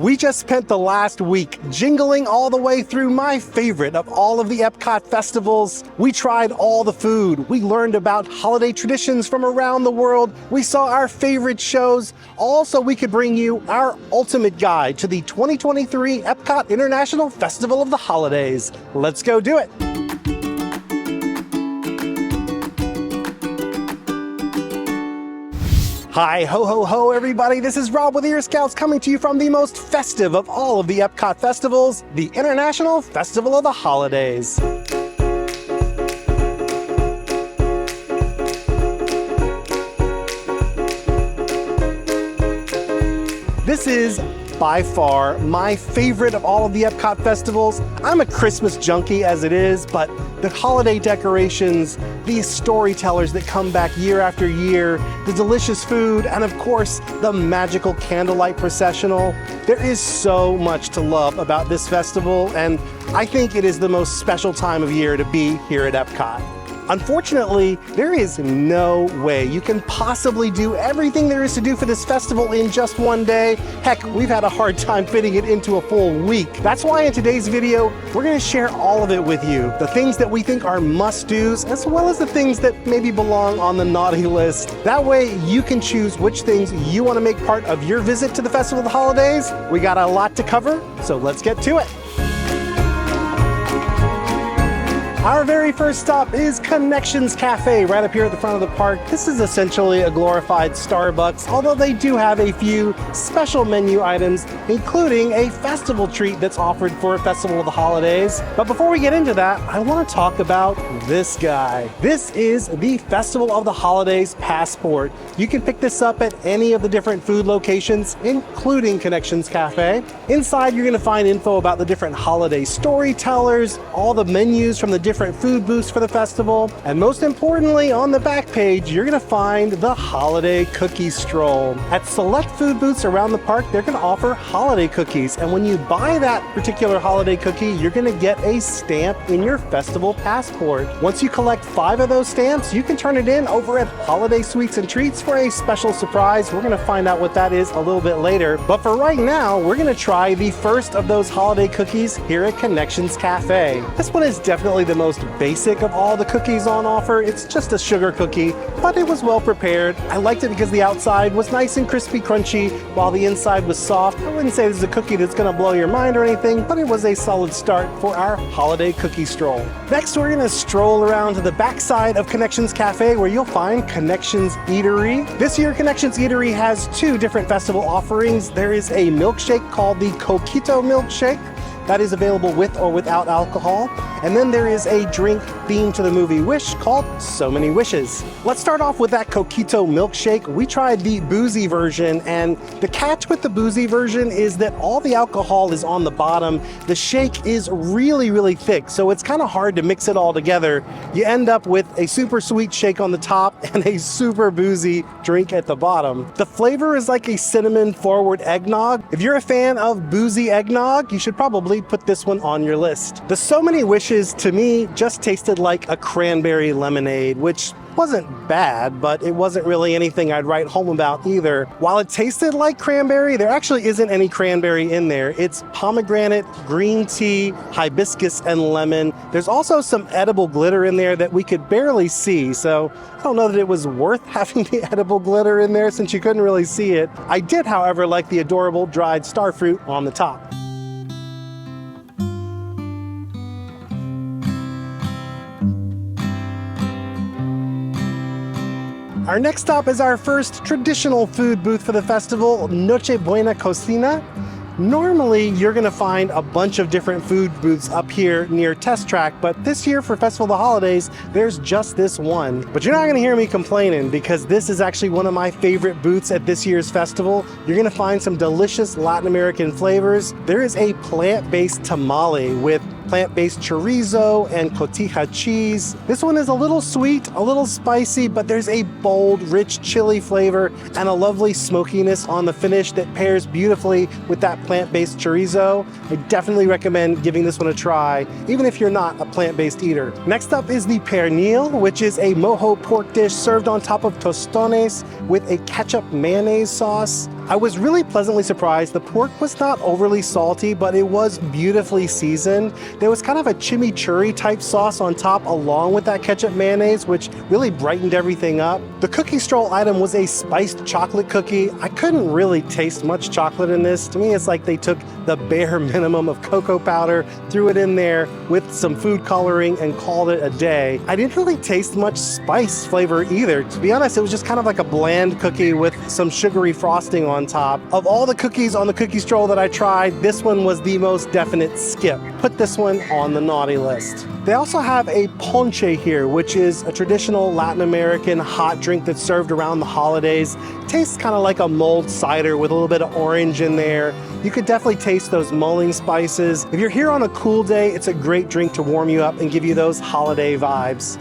We just spent the last week jingling all the way through my favorite of all of the Epcot festivals. We tried all the food. We learned about holiday traditions from around the world. We saw our favorite shows. Also, we could bring you our ultimate guide to the 2023 Epcot International Festival of the Holidays. Let's go do it. Hi, ho, ho, ho, everybody. This is Rob with Ear Scouts coming to you from the most festive of all of the Epcot festivals, the International Festival of the Holidays. This is by far my favorite of all of the Epcot festivals. I'm a Christmas junkie as it is, but the holiday decorations, these storytellers that come back year after year, the delicious food, and of course, the magical Candlelight Processional. There is so much to love about this festival, and I think it is the most special time of year to be here at Epcot. Unfortunately, there is no way you can possibly do everything there is to do for this festival in just one day. Heck, we've had a hard time fitting it into a full week. That's why in today's video, we're going to share all of it with you. The things that we think are must-dos, as well as the things that maybe belong on the naughty list. That way, you can choose which things you want to make part of your visit to the Festival of the Holidays. We got a lot to cover, so let's get to it. Our very first stop is Connections Cafe, right up here at the front of the park. This is essentially a glorified Starbucks, although they do have a few special menu items, including a festival treat that's offered for a Festival of the Holidays. But before we get into that, I want to talk about this guy. This is the Festival of the Holidays Passport. You can pick this up at any of the different food locations, including Connections Cafe. Inside, you're going to find info about the different holiday storytellers, all the menus from the different food booths for the festival, and most importantly, on the back page, you're going to find the holiday cookie stroll. At select food booths around the park, they're going to offer holiday cookies, and when you buy that particular holiday cookie, you're going to get a stamp in your festival passport. Once you collect 5 of those stamps, you can turn it in over at Holiday Sweets and Treats for a special surprise. We're going to find out what that is a little bit later, but for right now, we're going to try the first of those holiday cookies here at Connections Cafe. This one is definitely the most basic of all the cookies on offer. It's just a sugar cookie, but it was well prepared. I liked it because the outside was nice and crispy crunchy, while the inside was soft. I wouldn't say this is a cookie that's going to blow your mind or anything, but it was a solid start for our holiday cookie stroll. Next, we're going to stroll around to the backside of Connections Cafe, where you'll find Connections Eatery. This year, Connections Eatery has 2 different festival offerings. There is a milkshake called the Coquito Milkshake. That is available with or without alcohol. And then there is a drink themed to the movie Wish called So Many Wishes. Let's start off with that Coquito milkshake. We tried the boozy version, and the catch with the boozy version is that all the alcohol is on the bottom. The shake is really, really thick, so it's kind of hard to mix it all together. You end up with a super sweet shake on the top and a super boozy drink at the bottom. The flavor is like a cinnamon forward eggnog. If you're a fan of boozy eggnog, you should probably put this one on your list. The So Many Wishes to me just tasted like a cranberry lemonade, which wasn't bad, but it wasn't really anything I'd write home about either. While it tasted like cranberry, there actually isn't any cranberry in there. It's pomegranate, green tea, hibiscus, and lemon. There's also some edible glitter in there that we could barely see, so I don't know that it was worth having the edible glitter in there since you couldn't really see it. I did, however, like the adorable dried starfruit on the top. Our next stop is our first traditional food booth for the festival, Nochebuena Cocina. Normally, you're going to find a bunch of different food booths up here near Test Track, but this year for Festival of the Holidays, there's just this one. But you're not going to hear me complaining because this is actually one of my favorite booths at this year's festival. You're going to find some delicious Latin American flavors. There is a plant-based tamale with plant-based chorizo and cotija cheese. This one is a little sweet, a little spicy, but there's a bold, rich chili flavor and a lovely smokiness on the finish that pairs beautifully with that plant-based chorizo. I definitely recommend giving this one a try, even if you're not a plant-based eater. Next up is the pernil, which is a mojo pork dish served on top of tostones with a ketchup mayonnaise sauce. I was really pleasantly surprised. The pork was not overly salty, but it was beautifully seasoned. There was kind of a chimichurri type sauce on top along with that ketchup mayonnaise, which really brightened everything up. The cookie stroll item was a spiced chocolate cookie. I couldn't really taste much chocolate in this. To me, it's like they took the bare minimum of cocoa powder, threw it in there with some food coloring and called it a day. I didn't really taste much spice flavor either. To be honest, it was just kind of like a bland cookie with some sugary frosting on top. Of all the cookies on the cookie stroll that I tried, this one was the most definite skip. Put this one on the naughty list. They also have a ponche here, which is a traditional Latin American hot drink that's served around the holidays. Tastes kind of like a mulled cider with a little bit of orange in there. You could definitely taste those mulling spices. If you're here on a cool day, it's a great drink to warm you up and give you those holiday vibes.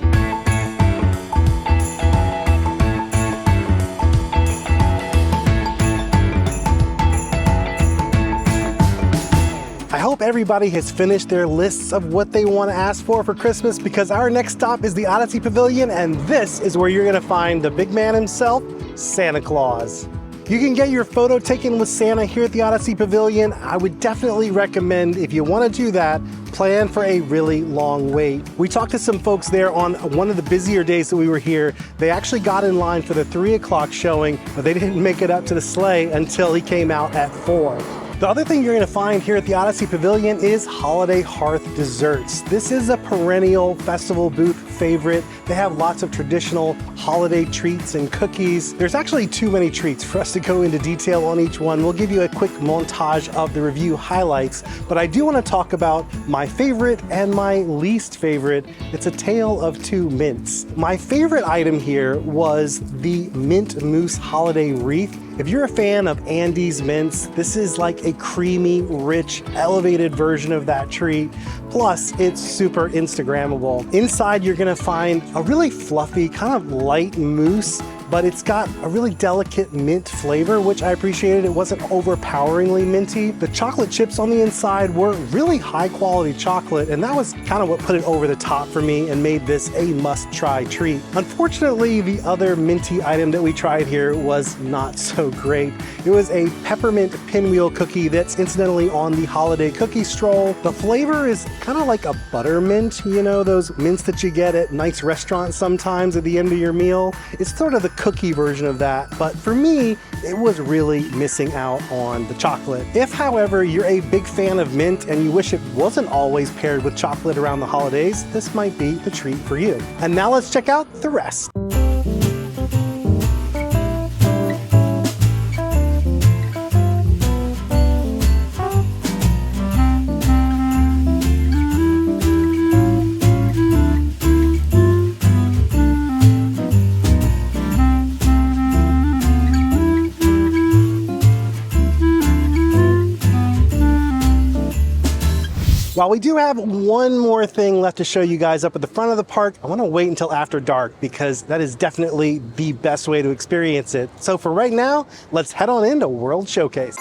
I hope everybody has finished their lists of what they want to ask for Christmas, because our next stop is the Odyssey Pavilion, and this is where you're going to find the big man himself, Santa Claus. You can get your photo taken with Santa here at the Odyssey Pavilion. I would definitely recommend, if you want to do that, plan for a really long wait. We talked to some folks there on one of the busier days that we were here. They actually got in line for the 3 o'clock showing, but they didn't make it up to the sleigh until he came out at 4. The other thing you're going to find here at the Odyssey Pavilion is holiday hearth desserts. This is a perennial festival booth favorite. They have lots of traditional holiday treats and cookies. There's actually too many treats for us to go into detail on each one. We'll give you a quick montage of the review highlights, but I do want to talk about my favorite and my least favorite. It's a tale of two mints. My favorite item here was the mint mousse holiday wreath. If you're a fan of Andes mints, this is like a creamy, rich, elevated version of that treat. Plus, it's super Instagrammable. Inside, you're gonna find a really fluffy, kind of light mousse, but it's got a really delicate mint flavor, which I appreciated. It wasn't overpoweringly minty. The chocolate chips on the inside were really high quality chocolate, and that was kind of what put it over the top for me and made this a must-try treat. Unfortunately, the other minty item that we tried here was not so great. It was a peppermint pinwheel cookie that's incidentally on the holiday cookie stroll. The flavor is kind of like a buttermint, you know, those mints that you get at nice restaurants sometimes at the end of your meal. It's sort of the cookie version of that, but for me, it was really missing out on the chocolate. If, however, you're a big fan of mint and you wish it wasn't always paired with chocolate around the holidays, this might be the treat for you. And now let's check out the rest. While we do have one more thing left to show you guys up at the front of the park, I want to wait until after dark because that is definitely the best way to experience it. So for right now, let's head on into World Showcase.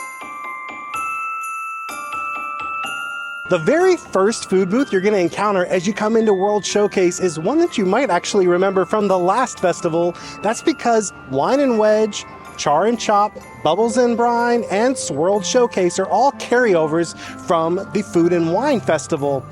The very first food booth you're going to encounter as you come into World Showcase is one that you might actually remember from the last festival. That's because Wine and Wedge, Char and Chop, Bubbles and Brine, and Swirled Showcase are all carryovers from the Food and Wine Festival.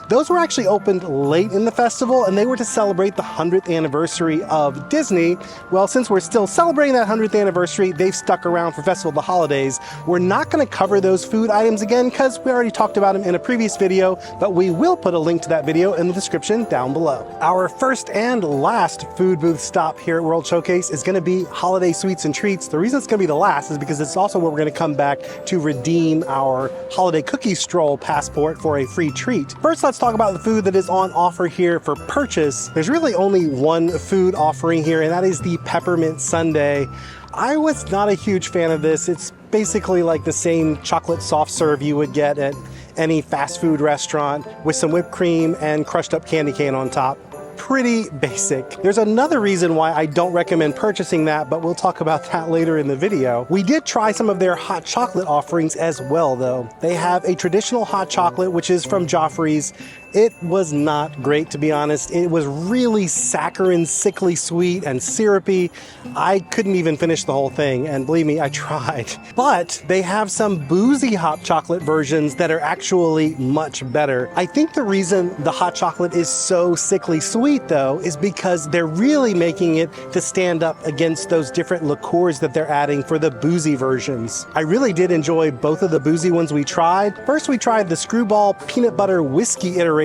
Those were actually opened late in the festival, and they were to celebrate the 100th anniversary of Disney. Well, since we're still celebrating that 100th anniversary, they've stuck around for Festival of the Holidays. We're not going to cover those food items again because we already talked about them in a previous video, but we will put a link to that video in the description down below. Our first and last food booth stop here at World Showcase is going to be Holiday Sweets and Treats. The reason it's going to be the last is because it's also where we're going to come back to redeem our Holiday Cookie Stroll passport for a free treat. First, let's talk about the food that is on offer here for purchase. There's really only one food offering here, and that is the peppermint sundae. I was not a huge fan of this. It's basically like the same chocolate soft serve you would get at any fast food restaurant with some whipped cream and crushed up candy cane on top. pretty basic. There's another reason why I don't recommend purchasing that, but we'll talk about that later in the video. We did try some of their hot chocolate offerings as well, though. They have a traditional hot chocolate, which is from Joffrey's. It was not great, to be honest. It was really saccharine, sickly sweet, and syrupy. I couldn't even finish the whole thing, and believe me, I tried. But they have some boozy hot chocolate versions that are actually much better. I think the reason the hot chocolate is so sickly sweet, though, is because they're really making it to stand up against those different liqueurs that they're adding for the boozy versions. I really did enjoy both of the boozy ones we tried. First, we tried the Screwball Peanut Butter Whiskey iteration.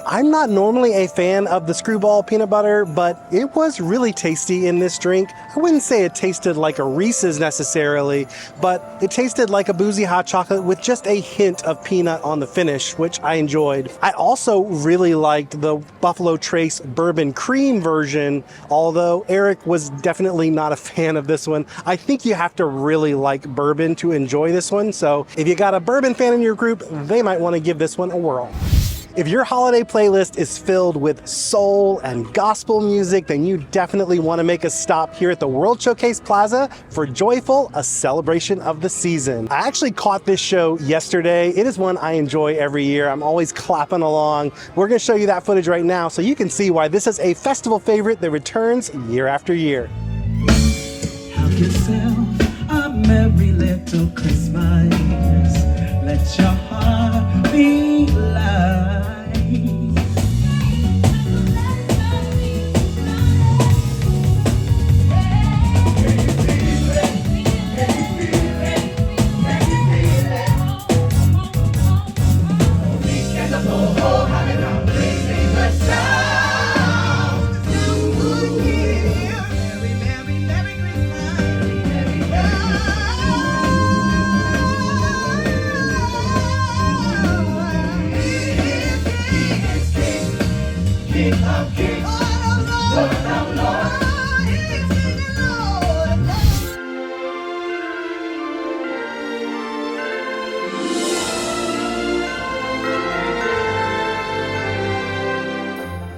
I'm not normally a fan of the Screwball peanut butter, but it was really tasty in this drink. I wouldn't say it tasted like a Reese's necessarily, but it tasted like a boozy hot chocolate with just a hint of peanut on the finish, which I enjoyed. I also really liked the Buffalo Trace Bourbon Cream version, although Eric was definitely not a fan of this one. I think you have to really like bourbon to enjoy this one, so if you got a bourbon fan in your group, they might want to give this one a whirl. If your holiday playlist is filled with soul and gospel music, then you definitely want to make a stop here at the World Showcase Plaza for Joyful, a celebration of the season. I actually caught this show yesterday. It is one I enjoy every year. I'm always clapping along. We're going to show you that footage right now so you can see why this is a festival favorite that returns year after year. Have yourself a merry little Christmas. Let your heart be light.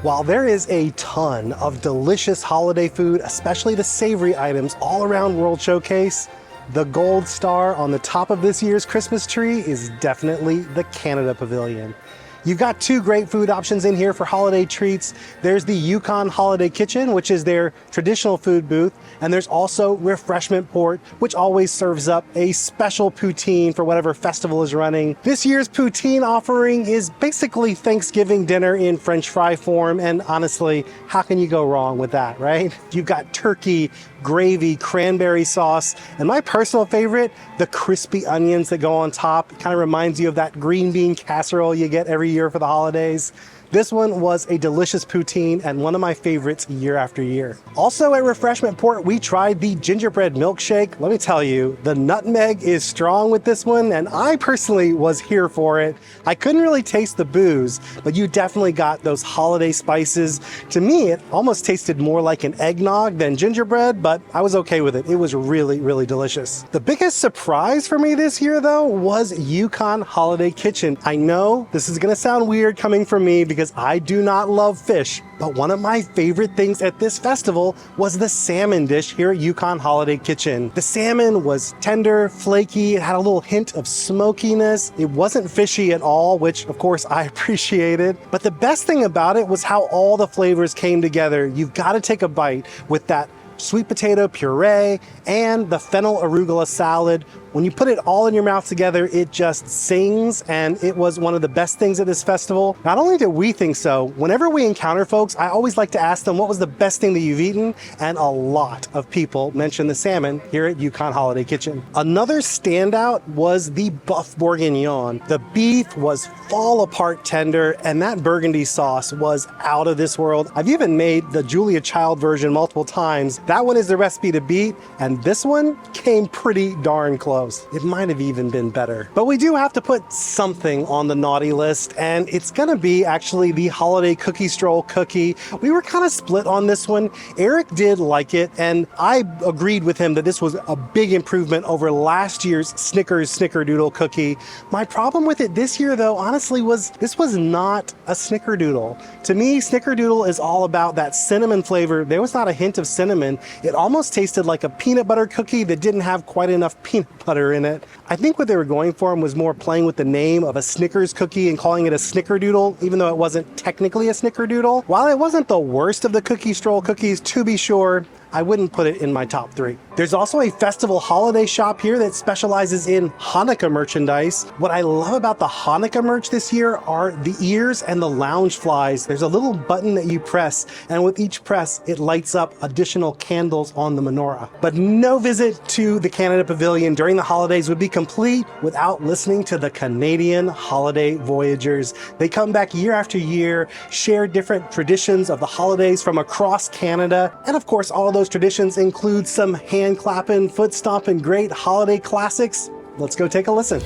While there is a ton of delicious holiday food, especially the savory items all around World Showcase, the gold star on the top of this year's Christmas tree is definitely the Canada Pavilion. You've got two great food options in here for holiday treats. There's the Yukon Holiday Kitchen, which is their traditional food booth, and there's also Refreshment Port, which always serves up a special poutine for whatever festival is running. This year's poutine offering is basically Thanksgiving dinner in French fry form, and honestly, how can you go wrong with that, right? You've got turkey, gravy, cranberry sauce, and my personal favorite, the crispy onions that go on top. It kind of reminds you of that green bean casserole you get every year for the holidays. This one was a delicious poutine and one of my favorites year after year. Also at Refreshment Port, we tried the gingerbread milkshake. Let me tell you, the nutmeg is strong with this one, and I personally was here for it. I couldn't really taste the booze, but you definitely got those holiday spices. To me, it almost tasted more like an eggnog than gingerbread, but I was okay with it. It was really, really delicious. The biggest surprise for me this year, though, was Yukon Holiday Kitchen. I know this is gonna sound weird coming from me because I do not love fish, but one of my favorite things at this festival was the salmon dish here at Yukon Holiday Kitchen. The salmon was tender, flaky, it had a little hint of smokiness. It wasn't fishy at all, which of course I appreciated. But the best thing about it was how all the flavors came together. You've got to take a bite with that sweet potato puree and the fennel arugula salad. When you put it all in your mouth together, it just sings, and it was one of the best things at this festival. Not only did we think so, whenever we encounter folks, I always like to ask them what was the best thing that you've eaten, and a lot of people mention the salmon here at Yukon Holiday Kitchen. Another standout was the Buff Bourguignon. The beef was fall apart tender, and that burgundy sauce was out of this world. I've even made the Julia Child version multiple times, That one is the recipe to beat, and this one came pretty darn close. It might have even been better. But we do have to put something on the naughty list, and it's gonna be actually the holiday cookie stroll cookie. We were kind of split on this one. Eric did like it, and I agreed with him that this was a big improvement over last year's Snickers Snickerdoodle cookie. My problem with it this year, though, honestly, was this was not a Snickerdoodle. To me, Snickerdoodle is all about that cinnamon flavor. There was not a hint of cinnamon. It almost tasted like a peanut butter cookie that didn't have quite enough peanut butter in it. I think what they were going for was more playing with the name of a Snickers cookie and calling it a Snickerdoodle, even though it wasn't technically a Snickerdoodle. While it wasn't the worst of the cookie stroll cookies, to be sure, I wouldn't put it in my top 3. There's also a festival holiday shop here that specializes in Hanukkah merchandise. What I love about the Hanukkah merch this year are the ears and the lounge flies. There's a little button that you press, and with each press, it lights up additional candles on the menorah. But no visit to the Canada Pavilion during the holidays would be complete without listening to the Canadian holiday Voyagers. They come back year after year, share different traditions of the holidays from across Canada, and of course, all those traditions include some hand clapping, foot stomping, great holiday classics. Let's go take a listen.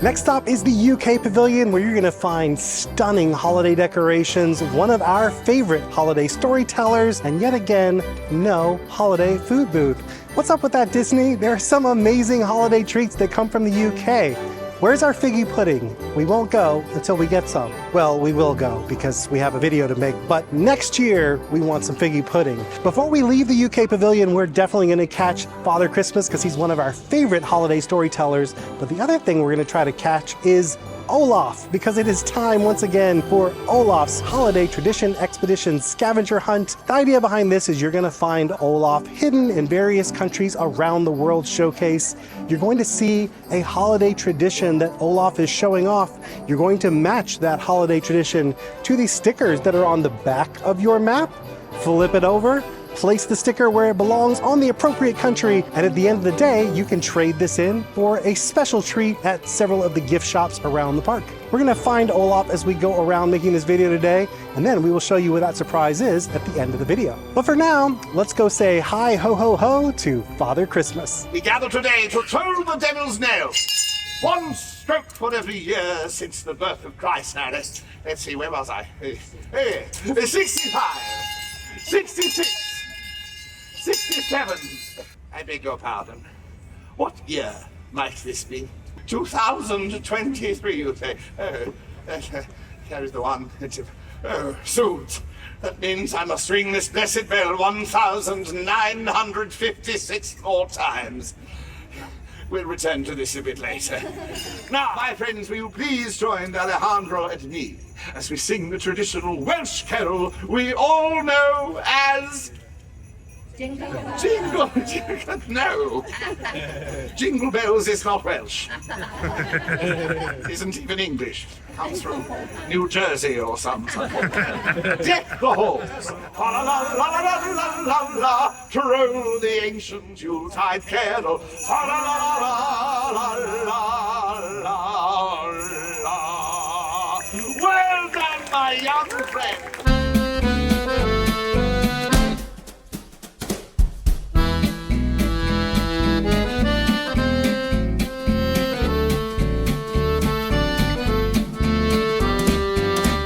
Next stop is the UK Pavilion, where you're gonna find stunning holiday decorations, one of our favorite holiday storytellers, and yet again, no holiday food booth. What's up with that, Disney? There are some amazing holiday treats that come from the UK. Where's our figgy pudding? We won't go until we get some. Well, we will go because we have a video to make, but next year we want some figgy pudding. Before we leave the UK Pavilion, we're definitely gonna catch Father Christmas because he's one of our favorite holiday storytellers. But the other thing we're gonna try to catch is Olaf, because it is time once again for Olaf's Holiday Tradition Expedition Scavenger Hunt. The idea behind this is you're going to find Olaf hidden in various countries around the world showcase. You're going to see a holiday tradition that Olaf is showing off. You're going to match that holiday tradition to the stickers that are on the back of your map. Flip it over, place the sticker where it belongs on the appropriate country, and at the end of the day, you can trade this in for a special treat at several of the gift shops around the park. We're gonna find Olaf as we go around making this video today, and then we will show you what that surprise is at the end of the video. But for now, let's go say hi ho ho ho to Father Christmas. We gather today to toll the devil's knell. One stroke for every year since the birth of Christ. Now, let's see, where was I? 65, 66, 67. I beg your pardon. What year might this be? 2023, you say? There is the one. Soon. That means I must ring this blessed bell 1,956 more times. We'll return to this a bit later. Now, my friends, will you please join Alejandro and me as we sing the traditional Welsh carol we all know as... Jingle, no. Jingle bells is not Welsh. Isn't even English. Comes from New Jersey or something. Deck the halls. La la la la la la la la. To roll the ancient Yuletide carol. La la la la la la la la. Well done, my young friend.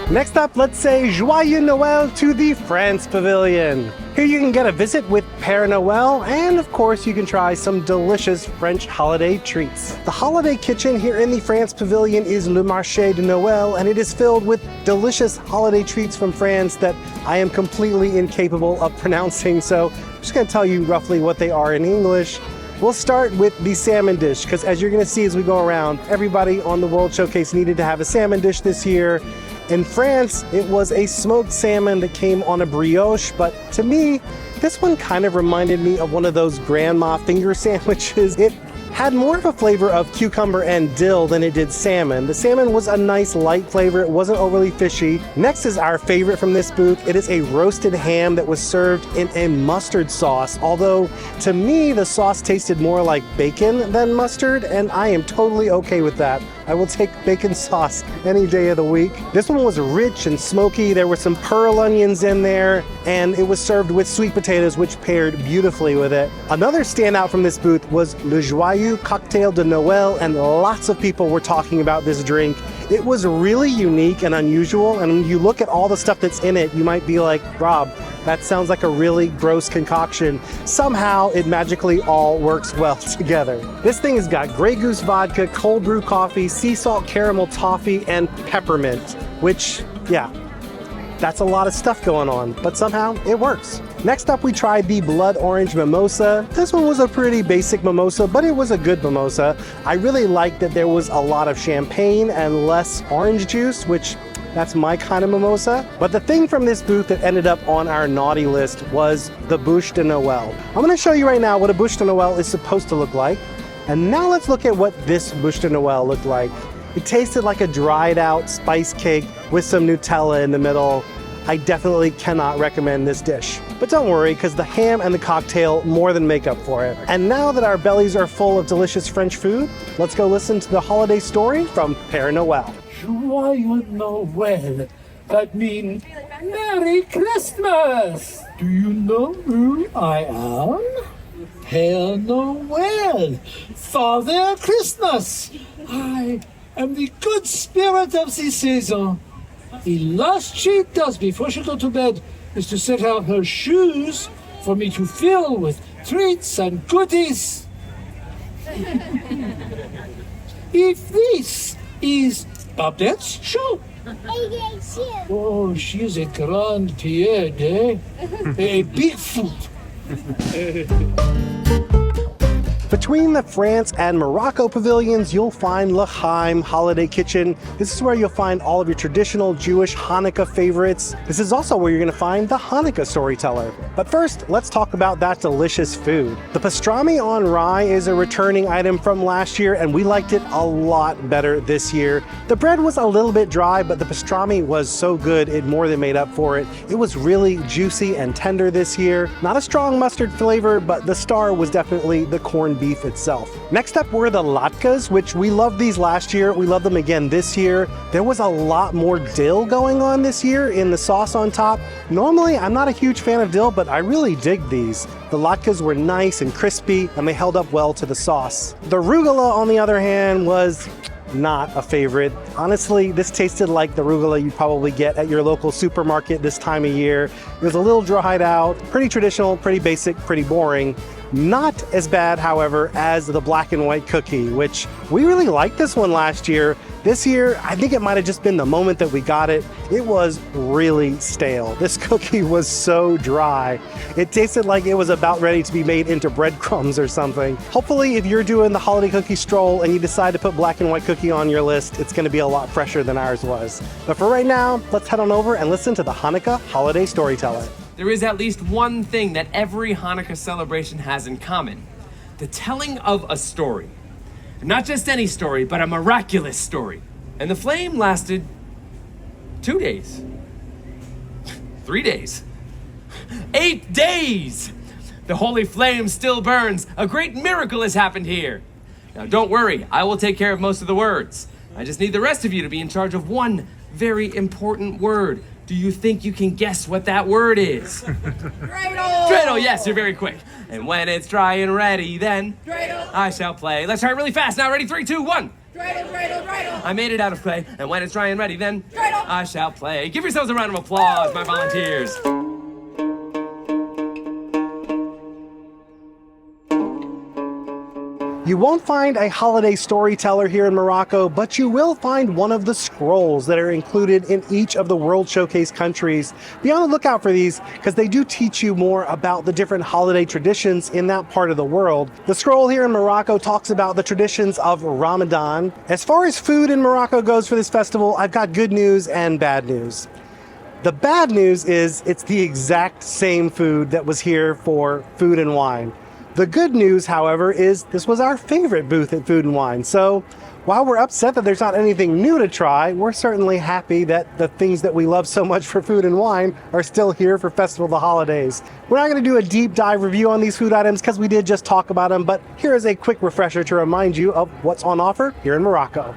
We Next up, let's say Joyeux Noël to the France Pavilion. Here you can get a visit with Pere Noël, and of course you can try some delicious French holiday treats. The holiday kitchen here in the France Pavilion is Le Marché de Noël, and it is filled with delicious holiday treats from France that I am completely incapable of pronouncing, so I'm just going to tell you roughly what they are in English. We'll start with the salmon dish, because as you're going to see as we go around, everybody on the World Showcase needed to have a salmon dish this year. In France, it was a smoked salmon that came on a brioche, but to me, this one kind of reminded me of one of those grandma finger sandwiches. It had more of a flavor of cucumber and dill than it did salmon. The salmon was a nice light flavor, it wasn't overly fishy. Next is our favorite from this booth. It is a roasted ham that was served in a mustard sauce, although to me the sauce tasted more like bacon than mustard, and I am totally okay with that. I will take bacon sauce any day of the week. This one was rich and smoky. There were some pearl onions in there, and it was served with sweet potatoes, which paired beautifully with it. Another standout from this booth was Le Joyeux Cocktail de Noël, and lots of people were talking about this drink. It was really unique and unusual, and when you look at all the stuff that's in it, you might be like, Rob, that sounds like a really gross concoction. Somehow it magically all works well together. This thing has got Grey Goose vodka, cold brew coffee, sea salt caramel toffee, and peppermint, which, yeah, that's a lot of stuff going on, but somehow it works. Next up, we tried the blood orange mimosa. This one was a pretty basic mimosa, but it was a good mimosa. I really liked that there was a lot of champagne and less orange juice, which that's my kind of mimosa. But the thing from this booth that ended up on our naughty list was the bûche de Noël. I'm gonna show you right now what a bûche de Noël is supposed to look like. And now let's look at what this bûche de Noël looked like. It tasted like a dried out spice cake with some Nutella in the middle. I definitely cannot recommend this dish. But don't worry, because the ham and the cocktail more than make up for it. And now that our bellies are full of delicious French food, let's go listen to the holiday story from Pere Noël. Joyeux Noël. That means Merry Christmas. Do you know who I am? Pere Noël, Father Christmas. I am the good spirit of the season. The last she does before she goes to bed is to set out her shoes for me to fill with treats and goodies. If this is Babette's shoe. Oh, she is a grande pied, eh? A big foot. Between the France and Morocco pavilions, you'll find L'Chaim Holiday Kitchen. This is where you'll find all of your traditional Jewish Hanukkah favorites. This is also where you're going to find the Hanukkah Storyteller. But first, let's talk about that delicious food. The pastrami on rye is a returning item from last year, and we liked it a lot better this year. The bread was a little bit dry, but the pastrami was so good it more than made up for it. It was really juicy and tender this year. Not a strong mustard flavor, but the star was definitely the corned beef itself. Next up were the latkes, which we loved these last year. We love them again this year. There was a lot more dill going on this year in the sauce on top. Normally, I'm not a huge fan of dill, but I really dig these. The latkes were nice and crispy, and they held up well to the sauce. The rugula, on the other hand, was not a favorite. Honestly, this tasted like the rugula you'd probably get at your local supermarket this time of year. It was a little dried out, pretty traditional, pretty basic, pretty boring. Not as bad, however, as the black and white cookie, which we really liked this one last year. This year, I think it might have just been the moment that we got it. It was really stale. This cookie was so dry. It tasted like it was about ready to be made into breadcrumbs or something. Hopefully, if you're doing the holiday cookie stroll and you decide to put black and white cookie on your list, it's gonna be a lot fresher than ours was. But for right now, let's head on over and listen to the Hanukkah Holiday Storyteller. There is at least one thing that every Hanukkah celebration has in common: the telling of a story. Not just any story, but a miraculous story. And the flame lasted 2 days, 3 days, 8 days. The holy flame still burns. A great miracle has happened here. Now don't worry, I will take care of most of the words. I just need the rest of you to be in charge of one very important word. Do you think you can guess what that word is? Dreidel! Dreidel, yes, you're very quick. And when it's dry and ready, then I shall play. Let's try it really fast. Now, ready? 3, 2, 1. I made it out of clay, and when it's dry and ready, then I shall play. Give yourselves a round of applause, my volunteers. You won't find a holiday storyteller here in Morocco, but you will find one of the scrolls that are included in each of the World Showcase countries. Be on the lookout for these because they do teach you more about the different holiday traditions in that part of the world. The scroll here in Morocco talks about the traditions of Ramadan. As far as food in Morocco goes for this festival, I've got good news and bad news. The bad news is it's the exact same food that was here for Food and Wine. The good news, however, is this was our favorite booth at Food and Wine. So while we're upset that there's not anything new to try, we're certainly happy that the things that we love so much for Food and Wine are still here for Festival of the Holidays. We're not going to do a deep dive review on these food items because we did just talk about them, but here is a quick refresher to remind you of what's on offer here in Morocco.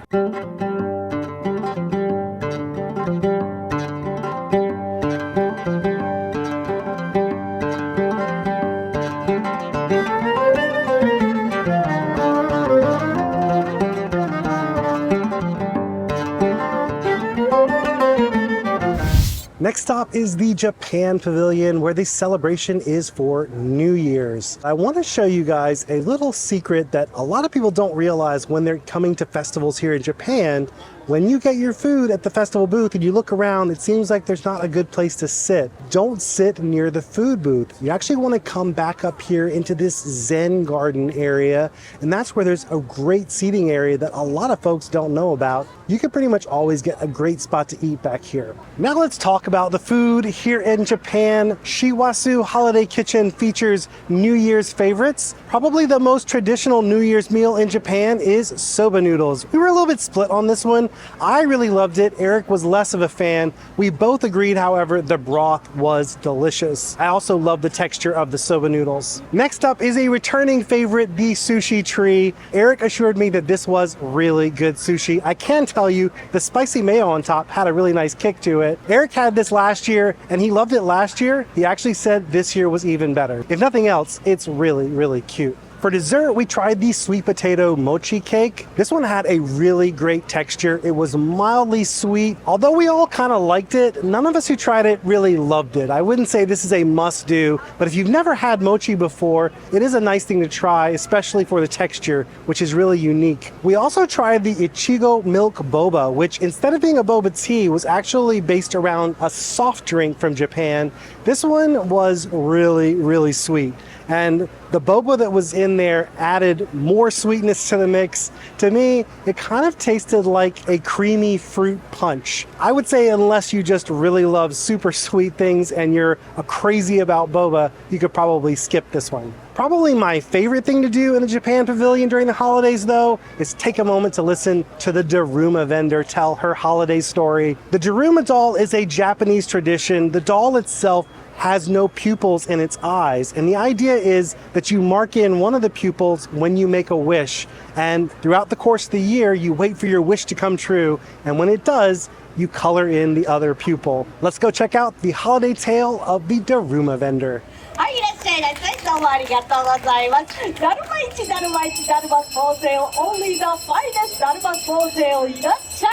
Next stop is the Japan Pavilion, where the celebration is for New Year's. I want to show you guys a little secret that a lot of people don't realize when they're coming to festivals here in Japan. When you get your food at the festival booth and you look around, it seems like there's not a good place to sit. Don't sit near the food booth. You actually want to come back up here into this Zen garden area, and that's where there's a great seating area that a lot of folks don't know about. You can pretty much always get a great spot to eat back here. Now let's talk about the food here in Japan. Shiwasu Holiday Kitchen features New Year's favorites. Probably the most traditional New Year's meal in Japan is soba noodles. We were a little bit split on this one. I really loved it. Eric was less of a fan. We both agreed, however, the broth was delicious. I also love the texture of the soba noodles. Next up is a returning favorite, the sushi tree. Eric assured me that this was really good sushi. I can tell you the spicy mayo on top had a really nice kick to it. Eric had this last year and he loved it last year. He actually said this year was even better. If nothing else, it's really, really cute. For dessert, we tried the sweet potato mochi cake. This one had a really great texture. It was mildly sweet. Although we all kind of liked it, none of us who tried it really loved it. I wouldn't say this is a must-do, but if you've never had mochi before, it is a nice thing to try, especially for the texture, which is really unique. We also tried the Ichigo milk boba, which instead of being a boba tea, was actually based around a soft drink from Japan. This one was really, really sweet. And the boba that was in there added more sweetness to the mix. To me, it kind of tasted like a creamy fruit punch. I would say unless you just really love super sweet things and you're crazy about boba, you could probably skip this one. Probably my favorite thing to do in the Japan Pavilion during the holidays, though, is take a moment to listen to the Daruma vendor tell her holiday story. The Daruma doll is a Japanese tradition. The doll itself has no pupils in its eyes, and the idea is that you mark in one of the pupils when you make a wish, and throughout the course of the year you wait for your wish to come true, and when it does, you color in the other pupil. Let's go check out the holiday tale of the Daruma vendor. はい、いらっしゃいませ。どうもありがとうございます。だるま市、だるま市、だるま総勢を Only the finest だるま総勢をいらっしゃ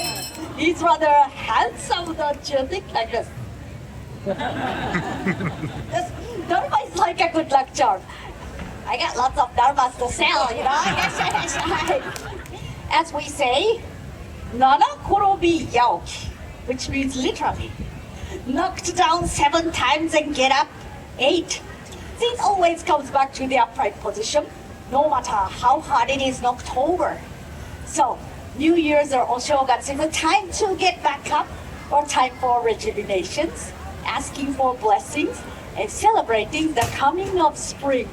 い。He's rather handsome, don't you think? Like this. This Daruma is like a good luck charm. I got lots of Darumas to sell, you know. As we say, Nana Korobi Yaoki, which means literally, knocked down 7 times and get up 8. This always comes back to the upright position, no matter how hard it is in October. So, New Year's or Oshogatsu is a time to get back up, or time for rejuvenations, asking for blessings, and celebrating the coming of spring.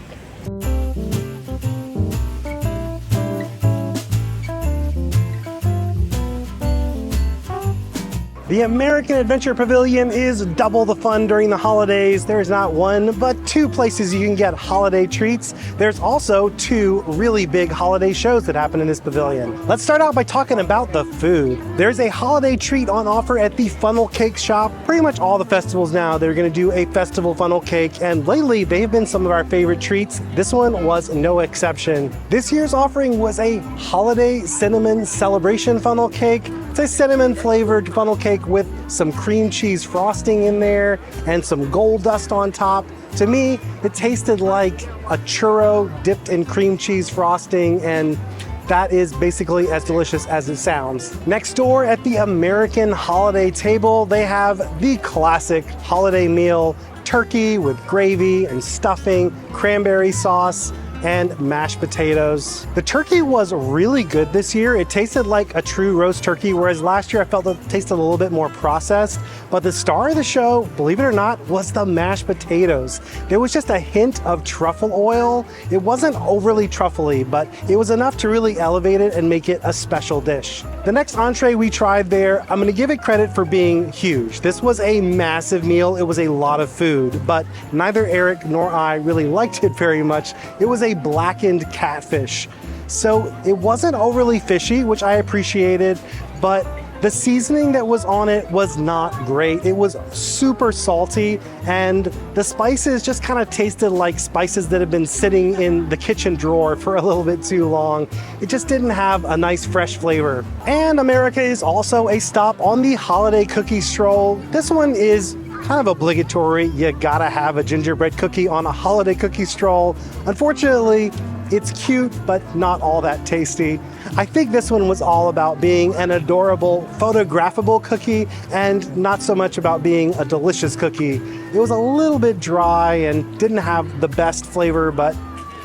The American Adventure Pavilion is double the fun during the holidays. There's not one, but two places you can get holiday treats. There's also two really big holiday shows that happen in this pavilion. Let's start out by talking about the food. There's a holiday treat on offer at the funnel cake shop. Pretty much all the festivals now, they're gonna do a festival funnel cake, and lately they've been some of our favorite treats. This one was no exception. This year's offering was a holiday cinnamon celebration funnel cake. It's a cinnamon flavored funnel cake with some cream cheese frosting in there and some gold dust on top. To me, it tasted like a churro dipped in cream cheese frosting, and that is basically as delicious as it sounds. Next door at the American holiday table, they have the classic holiday meal, turkey with gravy and stuffing, cranberry sauce, and mashed potatoes. The turkey was really good this year. It tasted like a true roast turkey, whereas last year I felt it tasted a little bit more processed. But the star of the show, believe it or not, was the mashed potatoes. There was just a hint of truffle oil. It wasn't overly truffly, but it was enough to really elevate it and make it a special dish. The next entree we tried there, I'm gonna give it credit for being huge. This was a massive meal. It was a lot of food, but neither Eric nor I really liked it very much. It was a blackened catfish. So it wasn't overly fishy, which I appreciated, but the seasoning that was on it was not great. It was super salty, and the spices just kind of tasted like spices that have been sitting in the kitchen drawer for a little bit too long. It just didn't have a nice fresh flavor. And America is also a stop on the holiday cookie stroll. This one is kind of obligatory. You gotta have a gingerbread cookie on a holiday cookie stroll. Unfortunately, it's cute, but not all that tasty. I think this one was all about being an adorable, photographable cookie and not so much about being a delicious cookie. It was a little bit dry and didn't have the best flavor, but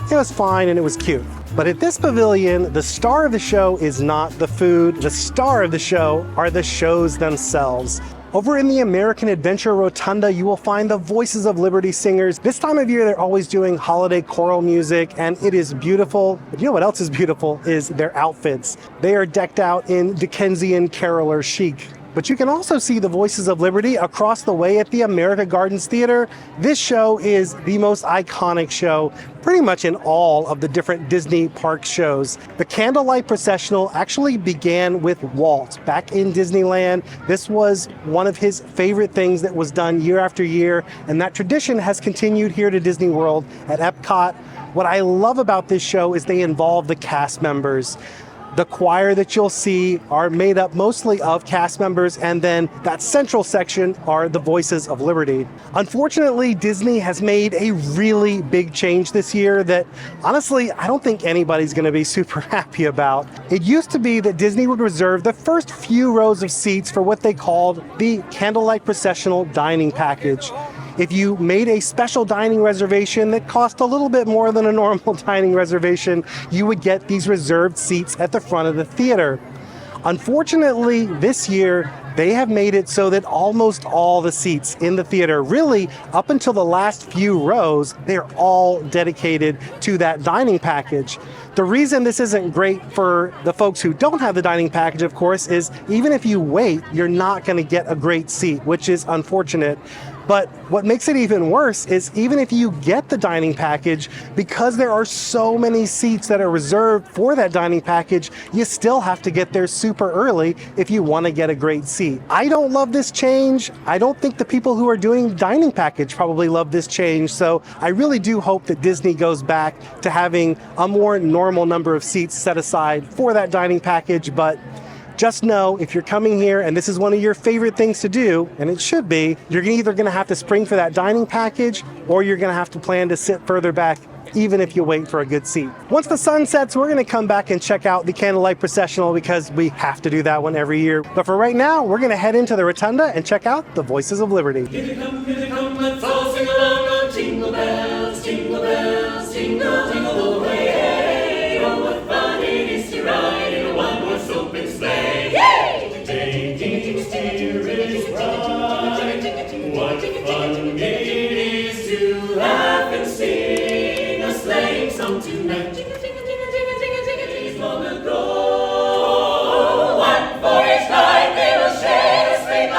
it was fine and it was cute. But at this pavilion, the star of the show is not the food. The star of the show are the shows themselves. Over in the American Adventure Rotunda, you will find the Voices of Liberty singers. This time of year, they're always doing holiday choral music, and it is beautiful. But you know what else is beautiful is their outfits. They are decked out in Dickensian caroler chic. But you can also see the Voices of Liberty across the way at the America Gardens Theater. This show is the most iconic show pretty much in all of the different Disney park shows. The Candlelight Processional actually began with Walt back in Disneyland. This was one of his favorite things that was done year after year, and that tradition has continued here to Disney World at Epcot. What I love about this show is they involve the cast members. The choir that you'll see are made up mostly of cast members, and then that central section are the Voices of Liberty. Unfortunately, Disney has made a really big change this year that honestly, I don't think anybody's gonna be super happy about. It used to be that Disney would reserve the first few rows of seats for what they called the Candlelight Processional dining package. If you made a special dining reservation that cost a little bit more than a normal dining reservation, you would get these reserved seats at the front of the theater. Unfortunately, this year, they have made it so that almost all the seats in the theater, really up until the last few rows, they're all dedicated to that dining package. The reason this isn't great for the folks who don't have the dining package, of course, is even if you wait, you're not going to get a great seat, which is unfortunate. But what makes it even worse is even if you get the dining package, because there are so many seats that are reserved for that dining package, you still have to get there super early if you want to get a great seat. I don't love this change. I don't think the people who are doing dining package probably love this change. So I really do hope that Disney goes back to having a more normal number of seats set aside for that dining package. But just know, if you're coming here and this is one of your favorite things to do, and it should be, you're either going to have to spring for that dining package or you're going to have to plan to sit further back even if you wait for a good seat. Once the sun sets, we're going to come back and check out the Candlelight Processional because we have to do that one every year. But for right now, we're going to head into the Rotunda and check out the Voices of Liberty. Here they come, let's all sing along on jingle bells, jingle jingle all the way. Oh, what fun it is to ride in a one-horse open sleigh. Yay! Taking steer is right. What fun it is to laugh and sing a sleighing song tonight. Days long ago, one for each night they will share a sleigh.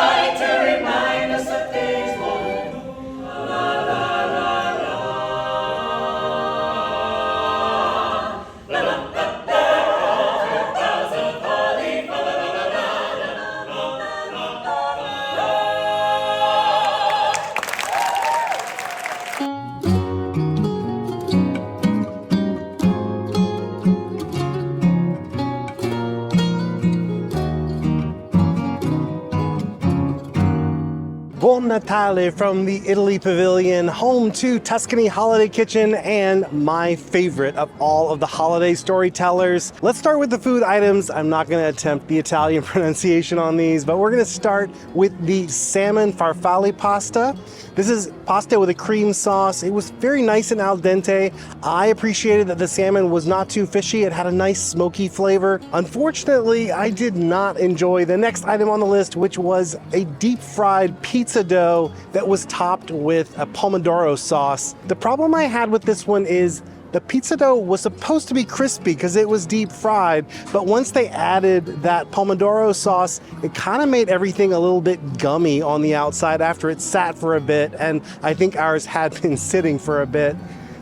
Natale from the Italy Pavilion, home to Tuscany Holiday Kitchen and my favorite of all of the holiday storytellers. Let's start with the food items. I'm not going to attempt the Italian pronunciation on these, but we're going to start with the salmon farfalle pasta. This is pasta with a cream sauce. It was very nice and al dente. I appreciated that the salmon was not too fishy. It had a nice smoky flavor. Unfortunately, I did not enjoy the next item on the list, which was a deep fried pizza dough that was topped with a pomodoro sauce. The problem I had with this one is the pizza dough was supposed to be crispy because it was deep fried, but once they added that pomodoro sauce, it kind of made everything a little bit gummy on the outside after it sat for a bit, and I think ours had been sitting for a bit.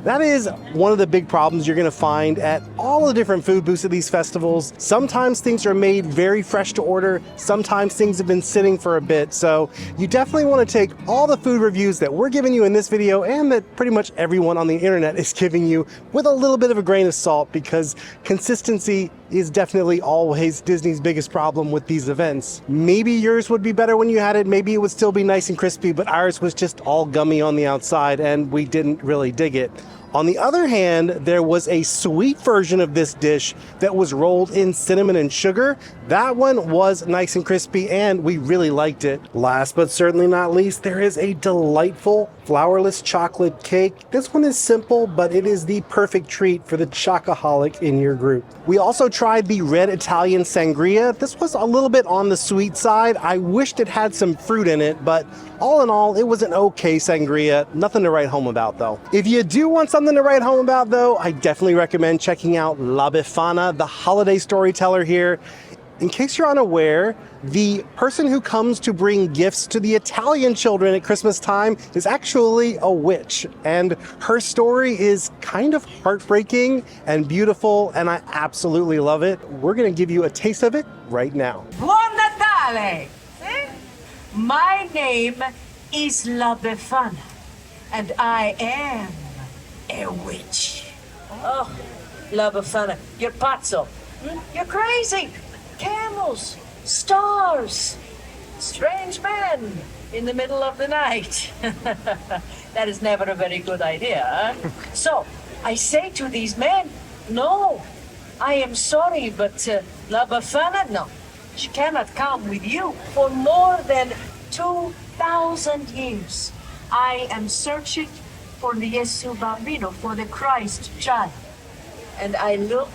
That is one of the big problems you're going to find at all the different food booths at these festivals. Sometimes things are made very fresh to order. Sometimes things have been sitting for a bit. So you definitely want to take all the food reviews that we're giving you in this video and that pretty much everyone on the internet is giving you with a little bit of a grain of salt, because consistency is definitely always Disney's biggest problem with these events. Maybe yours would be better when you had it. Maybe it would still be nice and crispy, but ours was just all gummy on the outside and we didn't really dig it. On the other hand, there was a sweet version of this dish that was rolled in cinnamon and sugar. That one was nice and crispy and we really liked it. Last but certainly not least, there is a delightful flourless chocolate cake. This one is simple, but it is the perfect treat for the chocoholic in your group. We also tried the red Italian sangria. This was a little bit on the sweet side. I wished it had some fruit in it, but all in all, it was an okay sangria. Nothing to write home about though. If you do want something to write home about though, I definitely recommend checking out La Befana, the holiday storyteller here. In case you're unaware, the person who comes to bring gifts to the Italian children at Christmas time is actually a witch, and her story is kind of heartbreaking and beautiful, and I absolutely love it. We're gonna give you a taste of it right now. Buon Natale! My name is La Befana, and I am a witch. Oh, La Befana, you're pazzo. You're crazy. Camels, stars, strange men in the middle of the night. That is never a very good idea. Huh? So I say to these men, no, I am sorry, but La Befana, no, she cannot come with you. For more than 2,000 years, I am searching for the Yesu Bambino, for the Christ child. And I look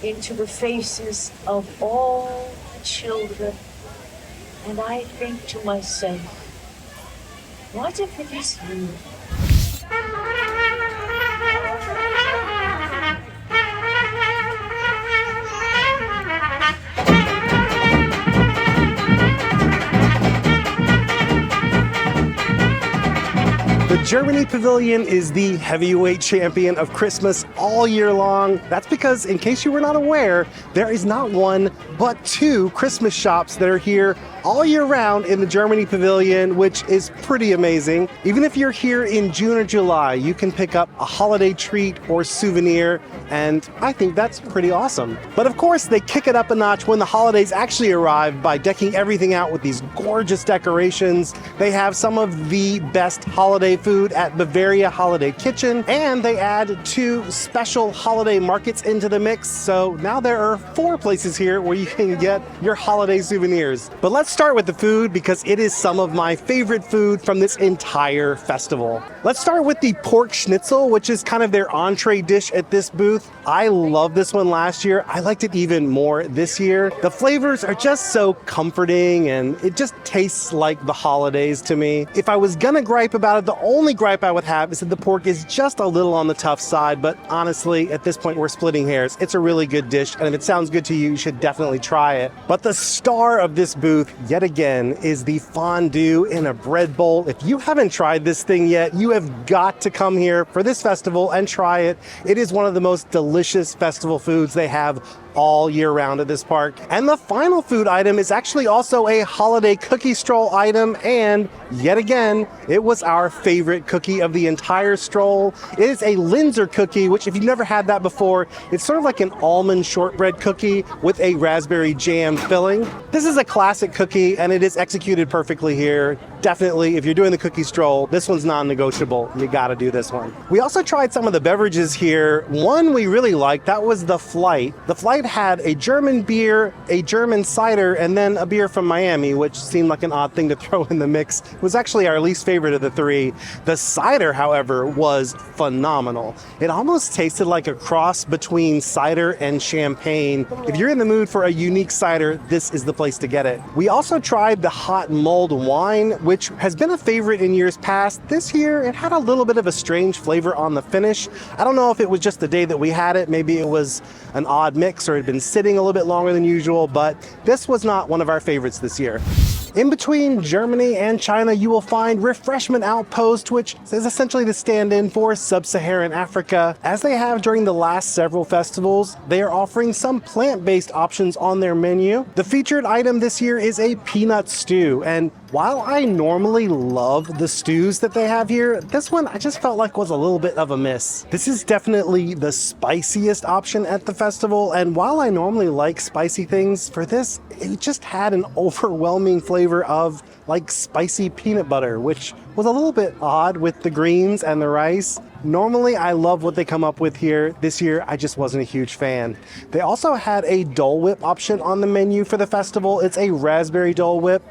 into the faces of all the children, and I think to myself, what if it is you? The Germany Pavilion is the heavyweight champion of Christmas all year long. That's because, in case you were not aware, there is not one, but two Christmas shops that are here all year round in the Germany Pavilion, which is pretty amazing. Even if you're here in June or July, you can pick up a holiday treat or souvenir, and I think that's pretty awesome. But of course, they kick it up a notch when the holidays actually arrive by decking everything out with these gorgeous decorations. They have some of the best holiday food at Bavaria Holiday Kitchen, and they add two special holiday markets into the mix. So now there are 4 places here where you can get your holiday souvenirs. But let's start with the food because it is some of my favorite food from this entire festival. Let's start with the pork schnitzel, which is kind of their entree dish at this booth. I loved this one last year. I liked it even more this year. The flavors are just so comforting and it just tastes like the holidays to me. If I was gonna gripe about it, the only gripe I would have is that the pork is just a little on the tough side, but honestly, at this point, we're splitting hairs. It's a really good dish, and if it sounds good to you, you should definitely try it. But the star of this booth, yet again, is the fondue in a bread bowl. If you haven't tried this thing yet, you have got to come here for this festival and try it. It is one of the most delicious festival foods they have all year round at this park. And the final food item is actually also a holiday cookie stroll item, and yet again, it was our favorite cookie of the entire stroll. It is a Linzer cookie, which if you've never had that before, it's sort of like an almond shortbread cookie with a raspberry jam filling. This is a classic cookie, and it is executed perfectly here. Definitely, if you're doing the cookie stroll, this one's non-negotiable. You gotta do this one. We also tried some of the beverages here. One we really liked, that was the Flight. The Flight had a German beer, a German cider, and then a beer from Miami, which seemed like an odd thing to throw in the mix. It was actually our least favorite of the three. The cider, however, was phenomenal. It almost tasted like a cross between cider and champagne. If you're in the mood for a unique cider, this is the place to get it. We also tried the hot mulled wine, which has been a favorite in years past. This year, it had a little bit of a strange flavor on the finish. I don't know if it was just the day that we had it. Maybe it was an odd mix or it had been sitting a little bit longer than usual, but this was not one of our favorites this year. In between Germany and China, you will find Refreshment Outpost, which is essentially the stand-in for Sub-Saharan Africa. As they have during the last several festivals, they are offering some plant-based options on their menu. The featured item this year is a peanut stew, and while I normally love the stews that they have here, this one I just felt like was a little bit of a miss. This is definitely the spiciest option at the festival, and while I normally like spicy things, for this, it just had an overwhelming flavor of like spicy peanut butter, which was a little bit odd with the greens and the rice. Normally, I love what they come up with here. This year, I just wasn't a huge fan. They also had a Dole Whip option on the menu for the festival. It's a raspberry Dole Whip.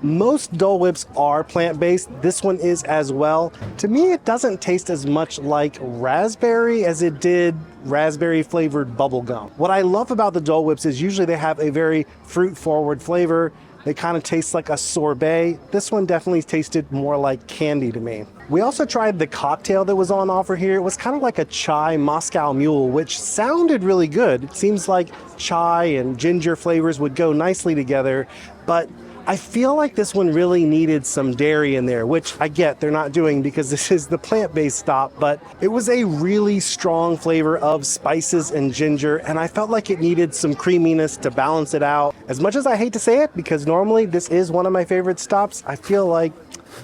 Most Dole Whips are plant-based. This one is as well. To me, it doesn't taste as much like raspberry as it did raspberry-flavored bubble gum. What I love about the Dole Whips is usually they have a very fruit-forward flavor. They kind of taste like a sorbet. This one definitely tasted more like candy to me. We also tried the cocktail that was on offer here. It was kind of like a chai Moscow Mule, which sounded really good. It seems like chai and ginger flavors would go nicely together, but I feel like this one really needed some dairy in there, which I get they're not doing because this is the plant-based stop, but it was a really strong flavor of spices and ginger, and I felt like it needed some creaminess to balance it out. As much as I hate to say it, because normally this is one of my favorite stops, I feel like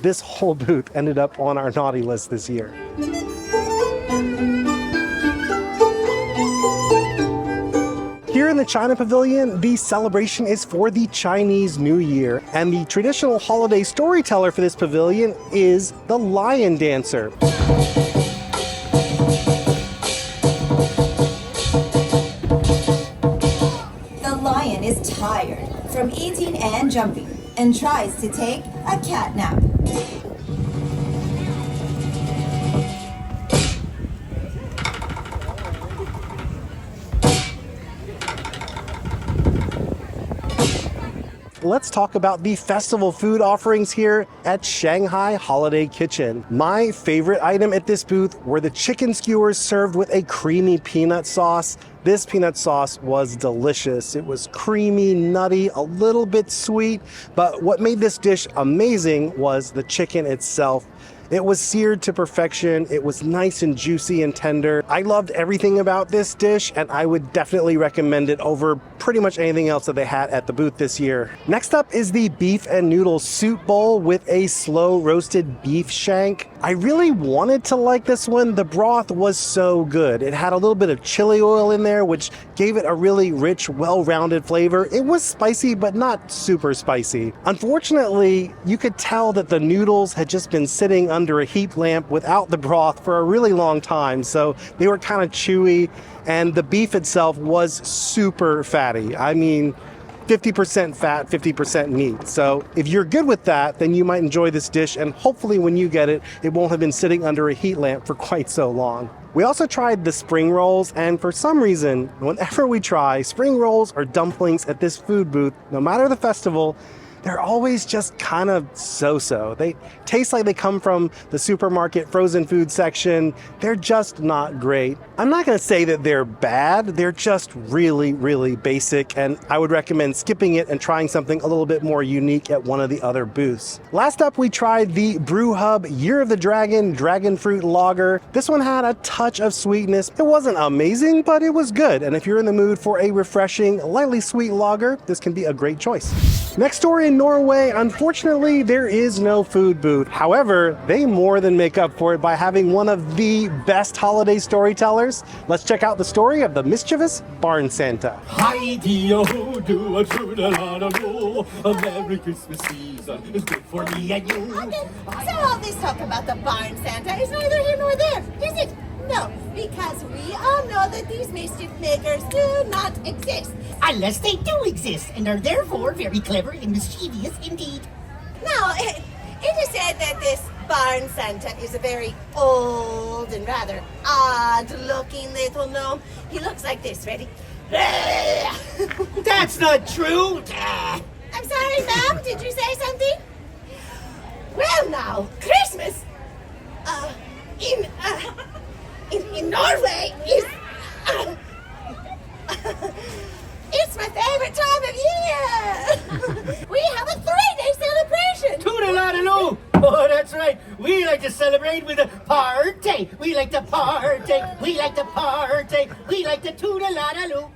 this whole booth ended up on our naughty list this year. Here in the China Pavilion, the celebration is for the Chinese New Year, and the traditional holiday storyteller for this pavilion is the Lion Dancer. The lion is tired from eating and jumping and tries to take a cat nap. Let's talk about the festival food offerings here at Shanghai Holiday Kitchen. My favorite item at this booth were the chicken skewers served with a creamy peanut sauce. This peanut sauce was delicious. It was creamy, nutty, a little bit sweet, but what made this dish amazing was the chicken itself. It was seared to perfection. It was nice and juicy and tender. I loved everything about this dish, and I would definitely recommend it over pretty much anything else that they had at the booth this year. Next up is the beef and noodle soup bowl with a slow roasted beef shank. I really wanted to like this one. The broth was so good. It had a little bit of chili oil in there, which gave it a really rich, well-rounded flavor. It was spicy, but not super spicy. Unfortunately, you could tell that the noodles had just been sitting under a heat lamp without the broth for a really long time, so they were kind of chewy, and the beef itself was super fatty. I mean, 50% fat, 50% meat. So if you're good with that, then you might enjoy this dish, and hopefully when you get it, it won't have been sitting under a heat lamp for quite so long. We also tried the spring rolls, and for some reason, whenever we try spring rolls or dumplings at this food booth, no matter the festival, they're always just kind of so-so. They taste like they come from the supermarket frozen food section. They're just not great. I'm not going to say that they're bad. They're just really, really basic, and I would recommend skipping it and trying something a little bit more unique at one of the other booths. Last up, we tried the Brew Hub Year of the Dragon Dragon Fruit Lager. This one had a touch of sweetness. It wasn't amazing, but it was good, and if you're in the mood for a refreshing, lightly sweet lager, this can be a great choice. Next story in Norway, unfortunately, there is no food booth. However, they more than make up for it by having one of the best holiday storytellers. Let's check out the story of the mischievous Barn Santa. Hi-dee-o, do a true-da-da-da-do. A Merry Christmas season is good for me and you. Okay, so all this talk about the Barn Santa is neither here nor there, is it? No, because we all know that these mischief makers do not exist. Unless they do exist and are therefore very clever and mischievous indeed. Now, it is said that this Barn Santa is a very old and rather odd-looking little gnome. He looks like this. Ready? That's not true. I'm sorry, ma'am. Did you say something? Well, now, Christmas in Norway is it's my favorite time of year. We have a 3-day celebration. Toodaloo! Oh, that's right. We like to celebrate with a party. We like to party. We like to party. We like to toodaloo.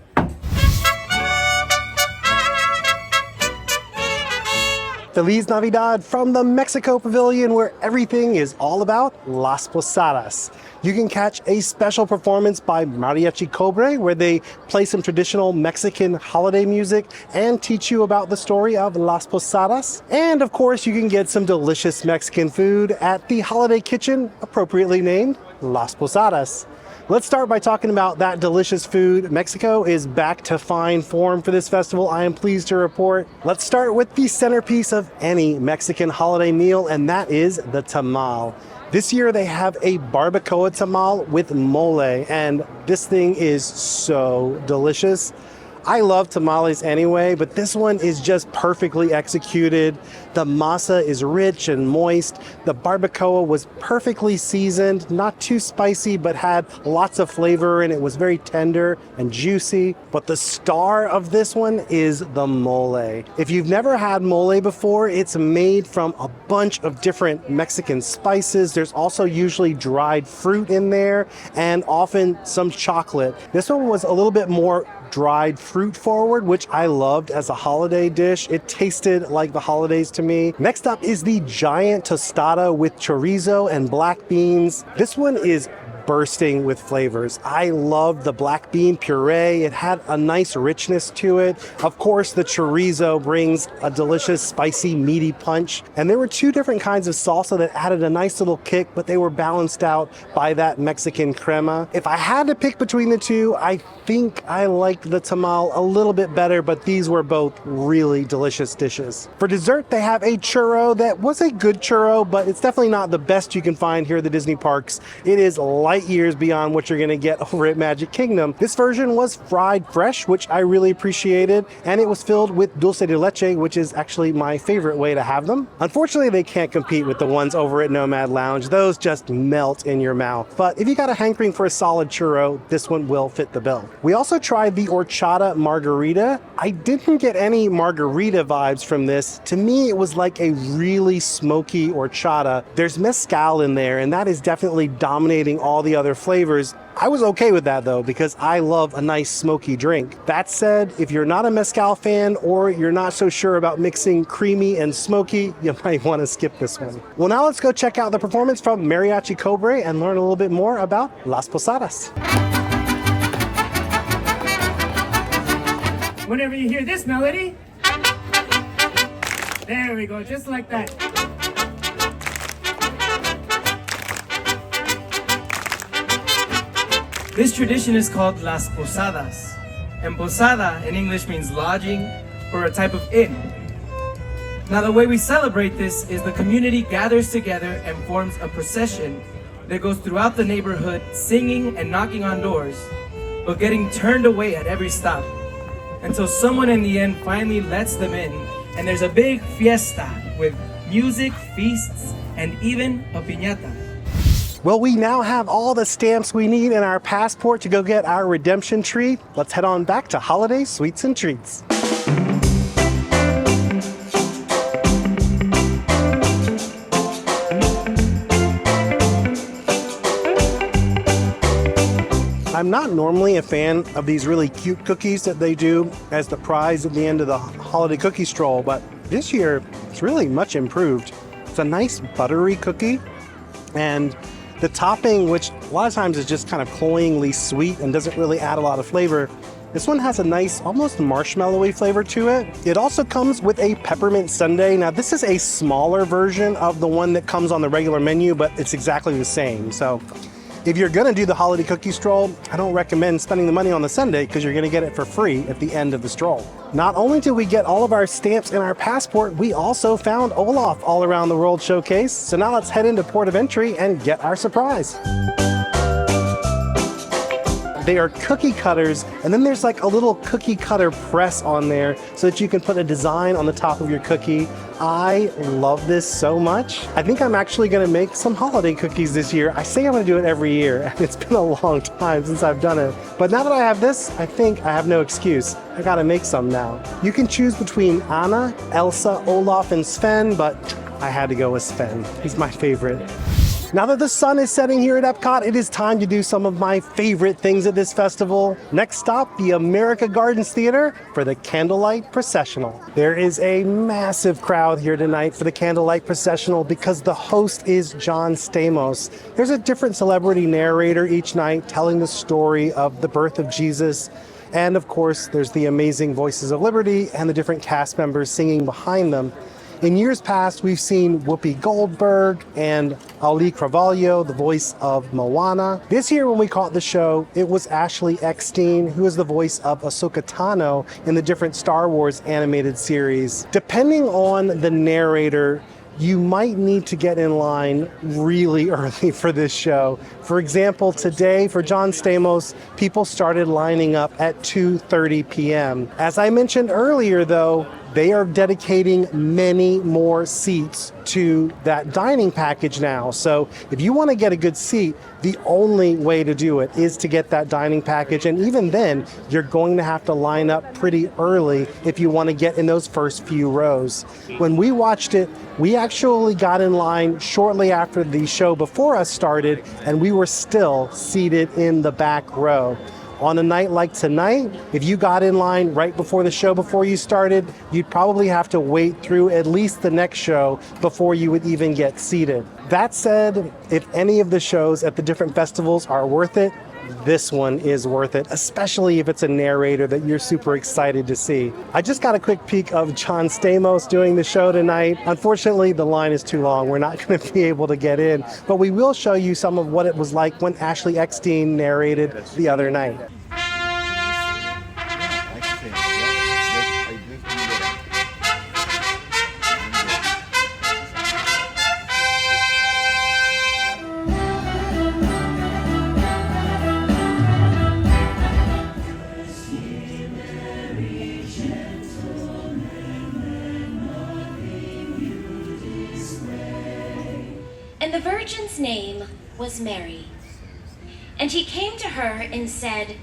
Feliz Navidad from the Mexico Pavilion, where everything is all about Las Posadas. You can catch a special performance by Mariachi Cobre, where they play some traditional Mexican holiday music and teach you about the story of Las Posadas. And of course, you can get some delicious Mexican food at the holiday kitchen, appropriately named Las Posadas. Let's start by talking about that delicious food. Mexico is back to fine form for this festival, I am pleased to report. Let's start with the centerpiece of any Mexican holiday meal, and that is the tamal. This year they have a barbacoa tamal with mole, and this thing is so delicious. I love tamales anyway, but this one is just perfectly executed. The masa is rich and moist. The barbacoa was perfectly seasoned, not too spicy, but had lots of flavor, and it was very tender and juicy. But the star of this one is the mole. If you've never had mole before, it's made from a bunch of different Mexican spices. There's also usually dried fruit in there and often some chocolate. This one was a little bit more dried fruit forward, which I loved as a holiday dish. It tasted like the holidays to me. Next up is the giant tostada with chorizo and black beans. This one is bursting with flavors. I love the black bean puree. It had a nice richness to it. Of course, the chorizo brings a delicious, spicy, meaty punch. And there were 2 different kinds of salsa that added a nice little kick, but they were balanced out by that Mexican crema. If I had to pick between the 2, I think I liked the tamal a little bit better, but these were both really delicious dishes. For dessert, they have a churro that was a good churro, but it's definitely not the best you can find here at the Disney parks. It is light years beyond what you're going to get over at Magic Kingdom. This version was fried fresh, which I really appreciated, and it was filled with dulce de leche, which is actually my favorite way to have them. Unfortunately, they can't compete with the ones over at Nomad Lounge. Those just melt in your mouth. But if you got a hankering for a solid churro, this one will fit the bill. We also tried the horchata margarita. I didn't get any margarita vibes from this. To me, it was like a really smoky horchata. There's mezcal in there, and that is definitely dominating all the other flavors. I was okay with that though, because I love a nice smoky drink. That said, if you're not a mezcal fan or you're not so sure about mixing creamy and smoky, you might want to skip this one. Well, now let's go check out the performance from Mariachi Cobre and learn a little bit more about Las Posadas. Whenever you hear this melody, there we go, just like that. This tradition is called Las Posadas, and posada in English means lodging or a type of inn. Now the way we celebrate this is the community gathers together and forms a procession that goes throughout the neighborhood singing and knocking on doors, but getting turned away at every stop, until someone in the end finally lets them in And there's a big fiesta with music, feasts, and even a piñata. Well, we now have all the stamps we need in our passport to go get our redemption treat. Let's head on back to Holiday Sweets and Treats. I'm not normally a fan of these really cute cookies that they do as the prize at the end of the holiday cookie stroll, but this year it's really much improved. It's a nice buttery cookie, and the topping, which a lot of times is just kind of cloyingly sweet and doesn't really add a lot of flavor, this one has a nice, almost marshmallowy flavor to it. It also comes with a peppermint sundae. Now, this is a smaller version of the one that comes on the regular menu, but it's exactly the same. So if you're gonna do the holiday cookie stroll, I don't recommend spending the money on the sundae because you're gonna get it for free at the end of the stroll. Not only did we get all of our stamps in our passport, we also found Olaf all around the world showcase. So now let's head into port of entry and get our surprise. They are cookie cutters, and then there's like a little cookie cutter press on there so that you can put a design on the top of your cookie. I love this so much. I think I'm actually gonna make some holiday cookies this year. I say I'm gonna do it every year, and it's been a long time since I've done it. But now that I have this, I think I have no excuse. I gotta make some now. You can choose between Anna, Elsa, Olaf, and Sven, but I had to go with Sven. He's my favorite. Now that the sun is setting here at Epcot, it is time to do some of my favorite things at this festival. Next stop, the America Gardens Theater for the Candlelight Processional. There is a massive crowd here tonight for the Candlelight Processional because the host is John Stamos. There's a different celebrity narrator each night telling the story of the birth of Jesus. And of course, there's the amazing Voices of Liberty and the different cast members singing behind them. In years past, we've seen Whoopi Goldberg and Ali Carvalho, the voice of Moana. This year, when we caught the show, it was Ashley Eckstein, who is the voice of Ahsoka Tano in the different Star Wars animated series. Depending on the narrator, you might need to get in line really early for this show. For example, today for John Stamos, people started lining up at 2:30 p.m. As I mentioned earlier, though, they are dedicating many more seats to that dining package now. So if you want to get a good seat, the only way to do it is to get that dining package. And even then, you're going to have to line up pretty early if you want to get in those first few rows. When we watched it, we actually got in line shortly after the show before us started, and we were still seated in the back row. On a night like tonight, if you got in line right before the show before you started, you'd probably have to wait through at least the next show before you would even get seated. That said, if any of the shows at the different festivals are worth it, this one is worth it, especially if it's a narrator that you're super excited to see. I just got a quick peek of John Stamos doing the show tonight. Unfortunately, the line is too long. We're not going to be able to get in, but we will show you some of what it was like when Ashley Eckstein narrated the other night. And the virgin's name was Mary. And he came to her and said,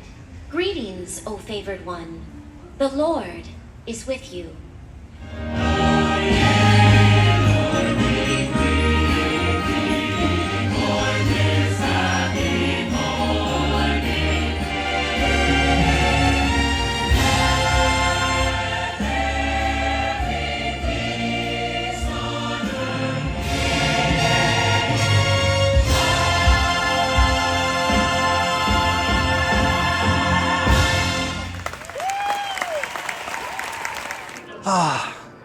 "Greetings, O favored one, the Lord is with you."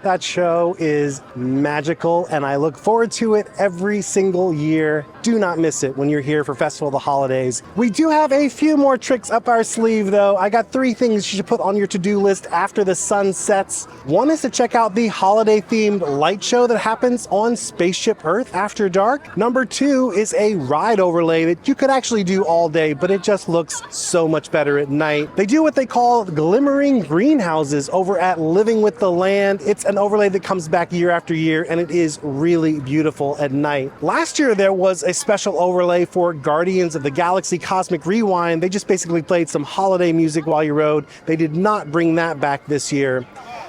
That show is magical, and I look forward to it every single year. Do not miss it when you're here for Festival of the Holidays. We do have a few more tricks up our sleeve, though. I got 3 things you should put on your to-do list after the sun sets. One is to check out the holiday-themed light show that happens on Spaceship Earth after dark. Number 2 is a ride overlay that you could actually do all day, but it just looks so much better at night. They do what they call glimmering greenhouses over at Living with the Land. It's an overlay that comes back year after year, and it is really beautiful at night. Last year there was a special overlay for Guardians of the Galaxy Cosmic Rewind. They just basically played some holiday music while you rode. They did not bring that back this year.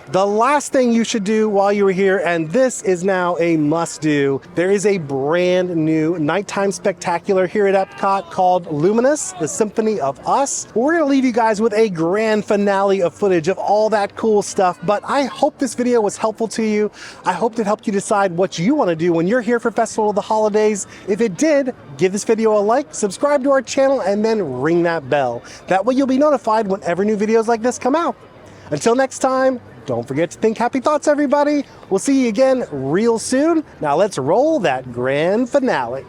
The last thing you should do while you were here, and this is now a must-do, there is a brand new nighttime spectacular here at Epcot called Luminous, the Symphony of Us. We're going to leave you guys with a grand finale of footage of all that cool stuff, but I hope this video was helpful to you. I hope it helped you decide what you want to do when you're here for Festival of the Holidays. If it did, give this video a like, subscribe to our channel, and then ring that bell. That way you'll be notified whenever new videos like this come out. Until next time, don't forget to think happy thoughts, everybody. We'll see you again real soon. Now let's roll that grand finale.